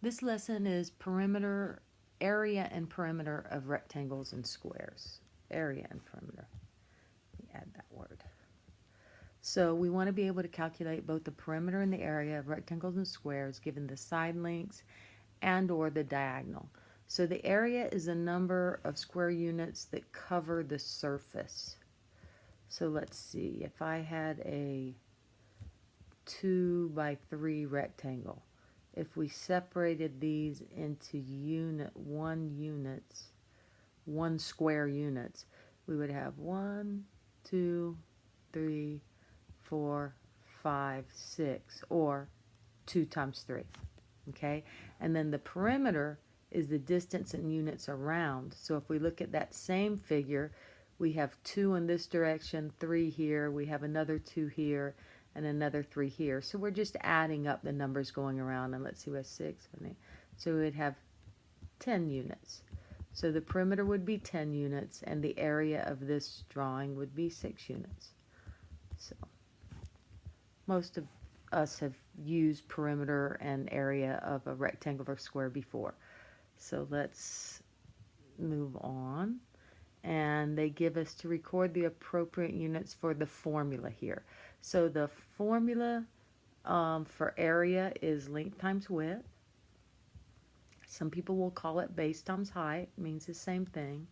This lesson is area and perimeter of rectangles and squares. Area and perimeter. Let me add that word. So we want to be able to calculate both the perimeter and the area of rectangles and squares given the side lengths and or the diagonal. So the area is the number of square units that cover the surface. So let's see, if I had a 2 by 3 rectangle, if we separated these into one square units, we would have 1, 2, 3, 4, 5, 6, or 2 times 3. Okay, and then the perimeter is the distance in units around. So if we look at that same figure, we have 2 in this direction, 3 here, we have another 2 here, and another 3 here. So we're just adding up the numbers going around, and let's see, we have 6, 7, 8. So we would have 10 units. So the perimeter would be 10 units, and the area of this drawing would be 6 units. So most of us have used perimeter and area of a rectangle or square before. So let's move on. And they give us to record the appropriate units for the formula here. So the formula for area is length times width. Some people will call it base times height. It means the same thing.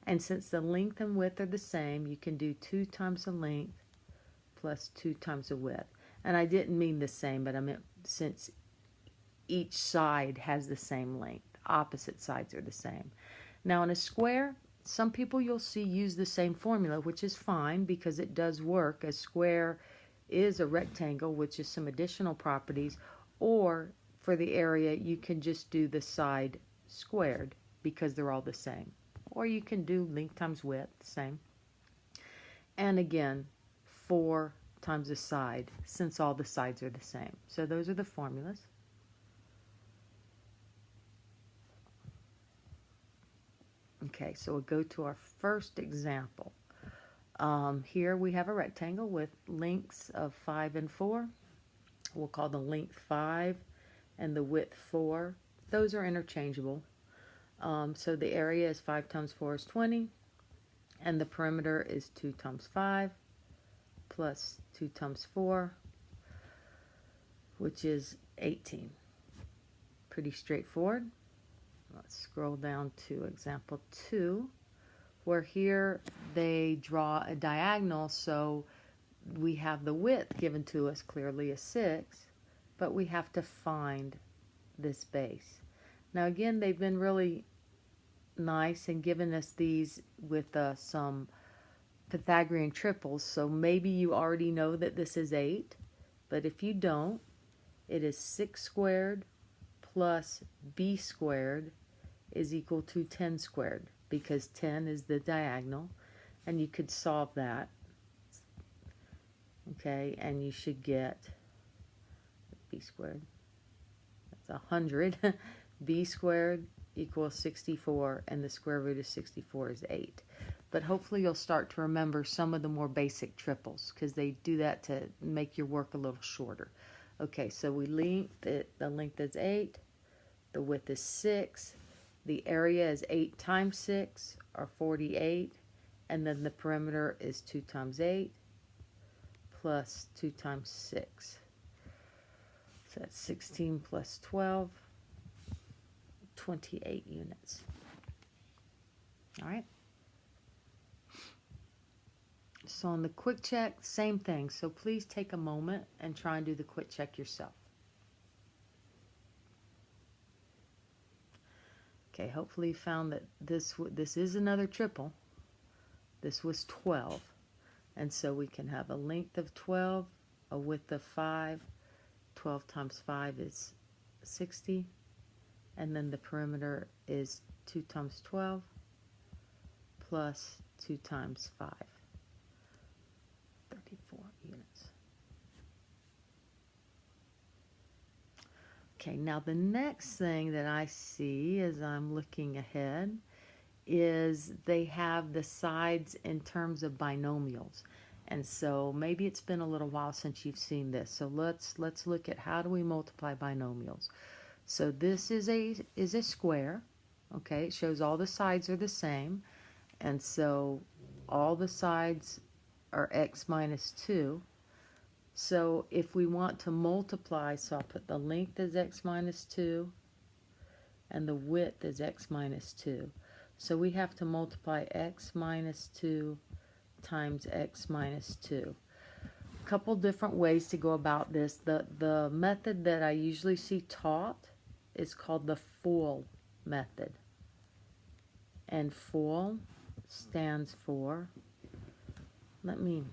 And since the length and width are the same, you can do 2 times the length plus 2 times the width. And I didn't mean the same, but I meant since each side has the same length, opposite sides are the same. Now in a square, some people you'll see use the same formula, which is fine because it does work. A square is a rectangle, which is some additional properties, or for the area, you can just do the side squared because they're all the same. Or you can do length times width, same. And again, 4 times the side, since all the sides are the same. So those are the formulas. Okay, so we'll go to our first example. Here we have a rectangle with lengths of 5 and 4. We'll call the length 5 and the width 4. Those are interchangeable. So the area is 5 times 4 is 20, and the perimeter is 2 times 5 plus 2 times 4, which is 18. Pretty straightforward. Let's scroll down to example 2, where here they draw a diagonal, so we have the width given to us clearly as 6, but we have to find this base. Now again, they've been really nice and given us these with some Pythagorean triples, so maybe you already know that this is 8, but if you don't, it is 6 squared plus b squared is equal to 10 squared, because 10 is the diagonal, and you could solve that. Okay, and you should get b squared, that's 100. b squared equals 64, and the square root of 64 is 8. But hopefully you'll start to remember some of the more basic triples, because they do that to make your work a little shorter. Okay, so we length it, the length is 8, the width is 6, the area is 8 times 6, or 48, and then the perimeter is 2 times 8 plus 2 times 6. So that's 16 plus 12, 28 units. All right. So on the quick check, same thing. So please take a moment and try and do the quick check yourself. Okay, hopefully you found that this is another triple. This was 12. And so we can have a length of 12, a width of 5. 12 times 5 is 60. And then the perimeter is 2 times 12 plus 2 times 5. 34 units. Okay, now the next thing that I see as I'm looking ahead is they have the sides in terms of binomials. And so maybe it's been a little while since you've seen this. So let's look at how do we multiply binomials. So this is a square. Okay, it shows all the sides are the same. And so all the sides are x minus 2. So if we want to multiply, so I'll put the length as x minus 2 and the width is x minus 2. So we have to multiply x minus 2 times x minus 2. A couple different ways to go about this. The method that I usually see taught is called the FOIL method. And FOIL stands for, let me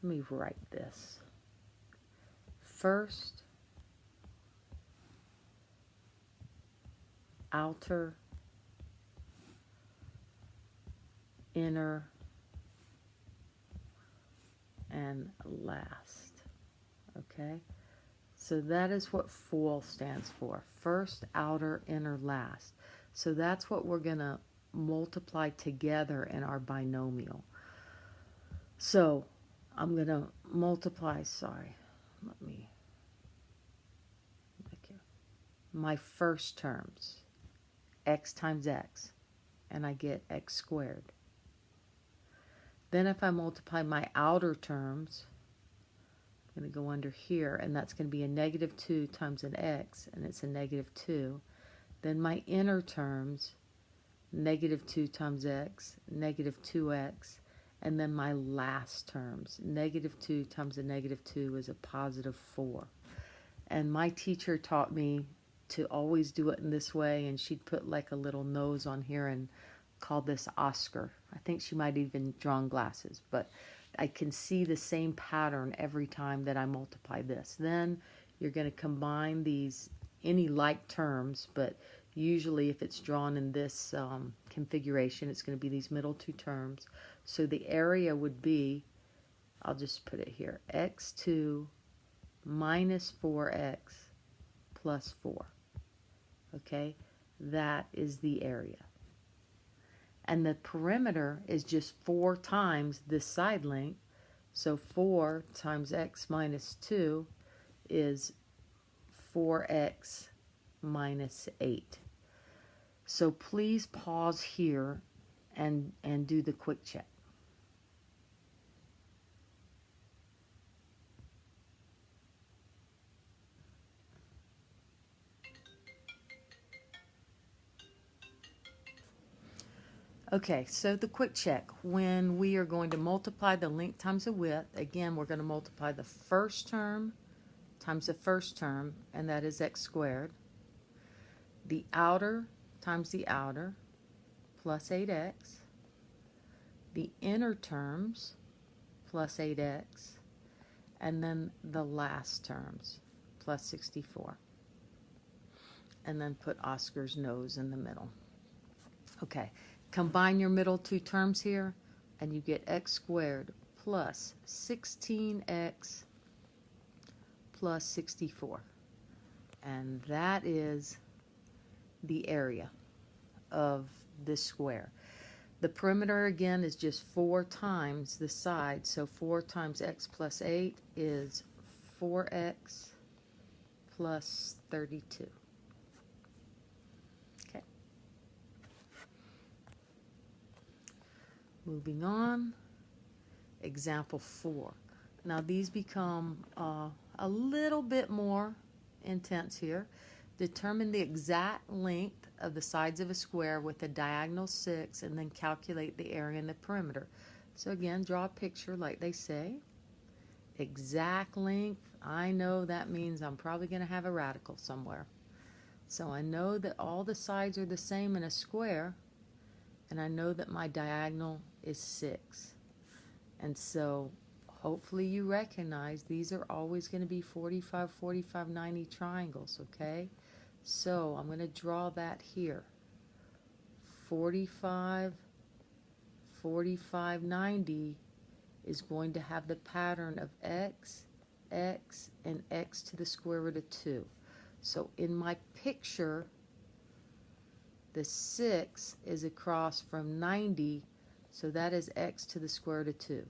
write this. First, outer, inner, and last. Okay? So that is what FOIL stands for. First, outer, inner, last. So that's what we're going to multiply together in our binomial. So I'm going to multiply, let me make it my first terms, x times x, and I get x squared. Then if I multiply my outer terms, I'm going to go under here, and that's going to be a negative 2 times an x, and it's a negative 2. Then my inner terms, negative 2 times x, negative 2x, and then my last terms, negative 2 times a negative 2 is a positive 4. And my teacher taught me to always do it in this way, and she'd put like a little nose on here and call this Oscar. I think she might even drawn glasses, but I can see the same pattern every time that I multiply this. Then you're going to combine these, any like terms, but usually if it's drawn in this configuration, it's going to be these middle two terms. So the area would be, I'll just put it here, x2 minus 4x plus 4. Okay, that is the area. And the perimeter is just 4 times this side length. So 4 times x minus 2 is 4x minus 8. So please pause here and do the quick check. Okay, so the quick check. When we are going to multiply the length times the width, again, we're going to multiply the first term times the first term, and that is x squared. The outer times the outer, plus 8x. The inner terms, plus 8x. And then the last terms, plus 64. And then put Oscar's nose in the middle. Okay. Combine your middle two terms here, and you get x squared plus 16x plus 64. And that is the area of this square. The perimeter, again, is just 4 times the side. So 4 times x plus 8 is 4x plus 32. Moving on, example 4. Now these become a little bit more intense here. Determine the exact length of the sides of a square with a diagonal 6 and then calculate the area in the perimeter. So again, draw a picture like they say. Exact length, I know that means I'm probably going to have a radical somewhere. So I know that all the sides are the same in a square, and I know that my diagonal is 6. And so hopefully you recognize these are always going to be 45, 45, 90 triangles, okay? So I'm going to draw that here. 45, 45, 90 is going to have the pattern of x, x, and x to the square root of 2. So in my picture, the 6 is across from 90, so that is x to the square root of 2.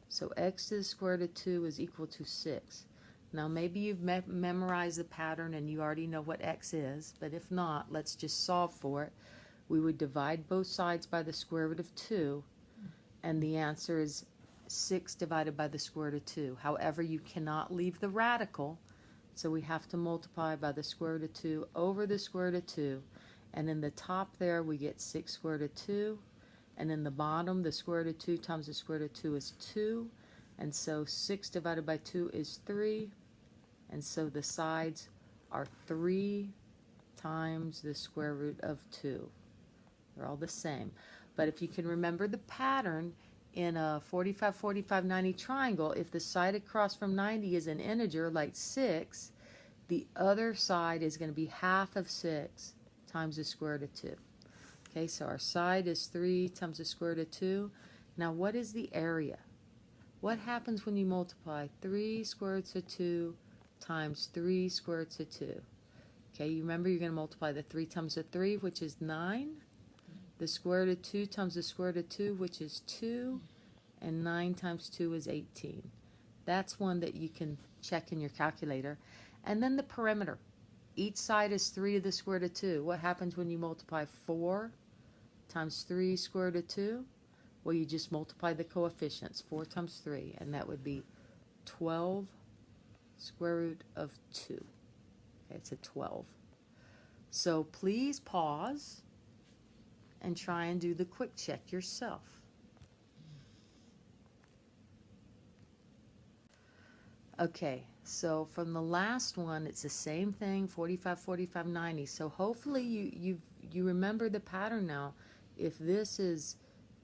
So x to the square root of 2 is equal to 6. Now maybe you've memorized the pattern and you already know what x is, but if not, let's just solve for it. We would divide both sides by the square root of 2, and the answer is 6 divided by the square root of 2. However, you cannot leave the radical, so we have to multiply by the square root of 2 over the square root of 2. And in the top there, we get 6 square root of 2. And in the bottom, the square root of 2 times the square root of 2 is 2. And so 6 divided by 2 is 3. And so the sides are 3 times the square root of 2. They're all the same. But if you can remember the pattern in a 45, 45, 90 triangle, if the side across from 90 is an integer like 6, the other side is going to be half of 6 times the square root of 2. Okay, so our side is 3 times the square root of 2. Now what is the area? What happens when you multiply 3 square roots of 2 times 3 square roots of 2? Okay, you remember you're going to multiply the 3 times the 3, which is 9. The square root of 2 times the square root of 2, which is 2. And 9 times 2 is 18. That's one that you can check in your calculator. And then the perimeter. Each side is 3 to the square root of 2. What happens when you multiply 4 times 3 square root of 2? Well, you just multiply the coefficients, 4 times 3, and that would be 12 square root of 2. Okay, it's a 12. So please pause and try and do the quick check yourself. Okay, so from the last one, it's the same thing, 45, 45, 90. So hopefully you remember the pattern now. If this is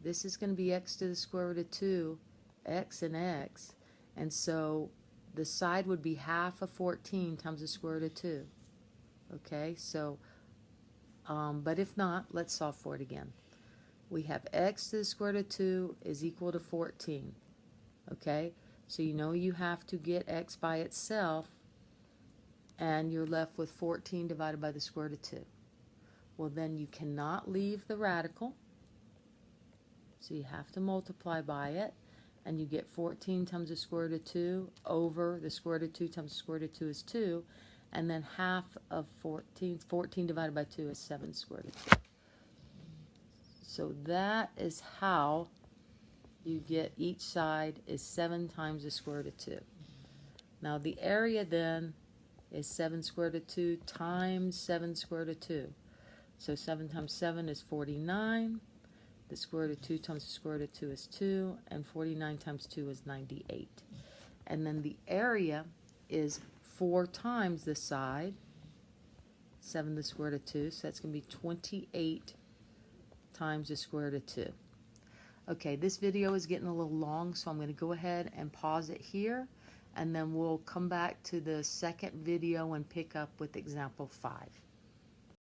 going to be x to the square root of 2, x and x, and so the side would be half of 14 times the square root of 2. Okay, so, but if not, let's solve for it again. We have x to the square root of 2 is equal to 14. Okay, so you know you have to get x by itself, and you're left with 14 divided by the square root of 2. Well, then you cannot leave the radical, so you have to multiply by it, and you get 14 times the square root of 2 over the square root of 2 times the square root of 2 is 2, and then half of 14 divided by 2 is 7 square root of 2. So that is how you get each side is 7 times the square root of 2. Now the area then is 7 square root of 2 times 7 square root of 2. So 7 times 7 is 49. The square root of 2 times the square root of 2 is 2. And 49 times 2 is 98. And then the area is 4 times the side, 7 to the square root of 2. So that's going to be 28 times the square root of 2. Okay, this video is getting a little long, so I'm going to go ahead and pause it here, and then we'll come back to the second video and pick up with example 5.